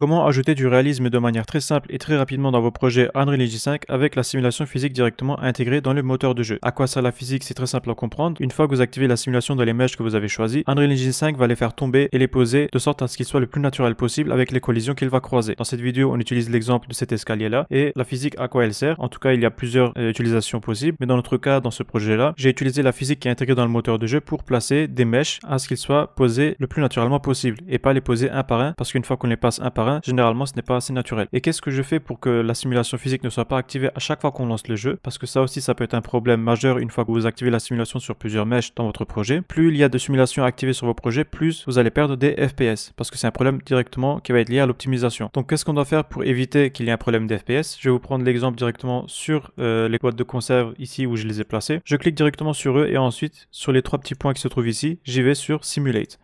Comment ajouter du réalisme de manière très simple et très rapidement dans vos projets Unreal Engine 5 avec la simulation physique directement intégrée dans le moteur de jeu? À quoi sert la physique? C'est très simple à comprendre. Une fois que vous activez la simulation dans les meshes que vous avez choisis, Unreal Engine 5 va les faire tomber et les poser de sorte à ce qu'ils soient le plus naturel possible avec les collisions qu'il va croiser. Dans cette vidéo, on utilise l'exemple de cet escalier-là et la physique, à quoi elle sert. En tout cas, il y a plusieurs utilisations possibles, mais dans notre cas, dans ce projet-là, j'ai utilisé la physique qui est intégrée dans le moteur de jeu pour placer des meshes à ce qu'ils soient posés le plus naturellement possible et pas les poser un par un, parce qu'une fois qu'on les passe un par un, généralement ce n'est pas assez naturel. Et qu'est-ce que je fais pour que la simulation physique ne soit pas activée à chaque fois qu'on lance le jeu? Parce que ça aussi, ça peut être un problème majeur une fois que vous activez la simulation sur plusieurs meshes dans votre projet. Plus il y a de simulations activées sur vos projets, plus vous allez perdre des FPS, parce que c'est un problème directement qui va être lié à l'optimisation. Donc qu'est-ce qu'on doit faire pour éviter qu'il y ait un problème d'FPS? Je vais vous prendre l'exemple directement sur les boîtes de conserve ici où je les ai placées. Je clique directement sur eux et ensuite sur les trois petits points qui se trouvent ici, j'y vais sur Simulate.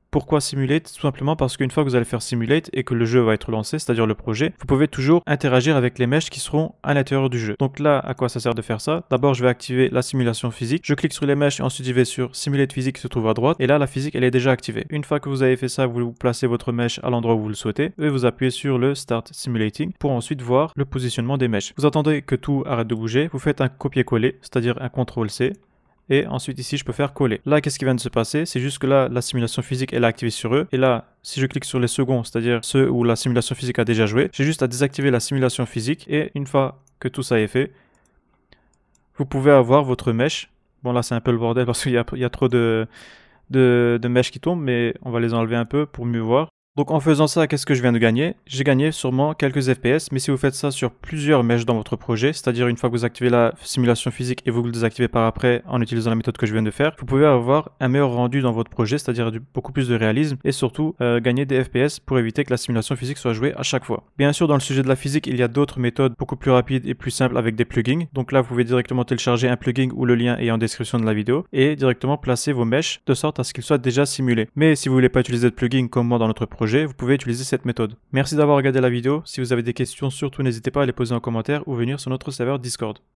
Pourquoi Simulate? Tout simplement parce qu'une fois que vous allez faire Simulate et que le jeu va être lancé, c'est-à-dire le projet, vous pouvez toujours interagir avec les meshes qui seront à l'intérieur du jeu. Donc là, à quoi ça sert de faire ça? D'abord, je vais activer la simulation physique. Je clique sur les meshes et ensuite je vais sur Simulate physique qui se trouve à droite. Et là, la physique, elle est déjà activée. Une fois que vous avez fait ça, vous placez votre mesh à l'endroit où vous le souhaitez et vous appuyez sur le Start Simulating pour ensuite voir le positionnement des meshes. Vous attendez que tout arrête de bouger. Vous faites un copier-coller, c'est-à-dire un CTRL-C. Et ensuite ici je peux faire coller. Là qu'est-ce qui vient de se passer? C'est juste que là la simulation physique elle est activée sur eux. Et là si je clique sur les seconds, c'est-à-dire ceux où la simulation physique a déjà joué, j'ai juste à désactiver la simulation physique. Et une fois que tout ça est fait, vous pouvez avoir votre mesh. Bon là c'est un peu le bordel parce qu'il y a trop de meshes qui tombent, mais on va les enlever un peu pour mieux voir. Donc en faisant ça, qu'est-ce que je viens de gagner? J'ai gagné sûrement quelques FPS, mais si vous faites ça sur plusieurs meshes dans votre projet, c'est-à-dire une fois que vous activez la simulation physique et vous le désactivez par après en utilisant la méthode que je viens de faire, vous pouvez avoir un meilleur rendu dans votre projet, c'est-à-dire beaucoup plus de réalisme et surtout gagner des FPS pour éviter que la simulation physique soit jouée à chaque fois. Bien sûr, dans le sujet de la physique, il y a d'autres méthodes beaucoup plus rapides et plus simples avec des plugins. Donc là, vous pouvez directement télécharger un plugin ou le lien est en description de la vidéo et directement placer vos meshes de sorte à ce qu'ils soient déjà simulés. Mais si vous voulez pas utiliser de plugin comme moi dans notre projet, vous pouvez utiliser cette méthode. Merci d'avoir regardé la vidéo. Si vous avez des questions, surtout n'hésitez pas à les poser en commentaire ou venir sur notre serveur Discord.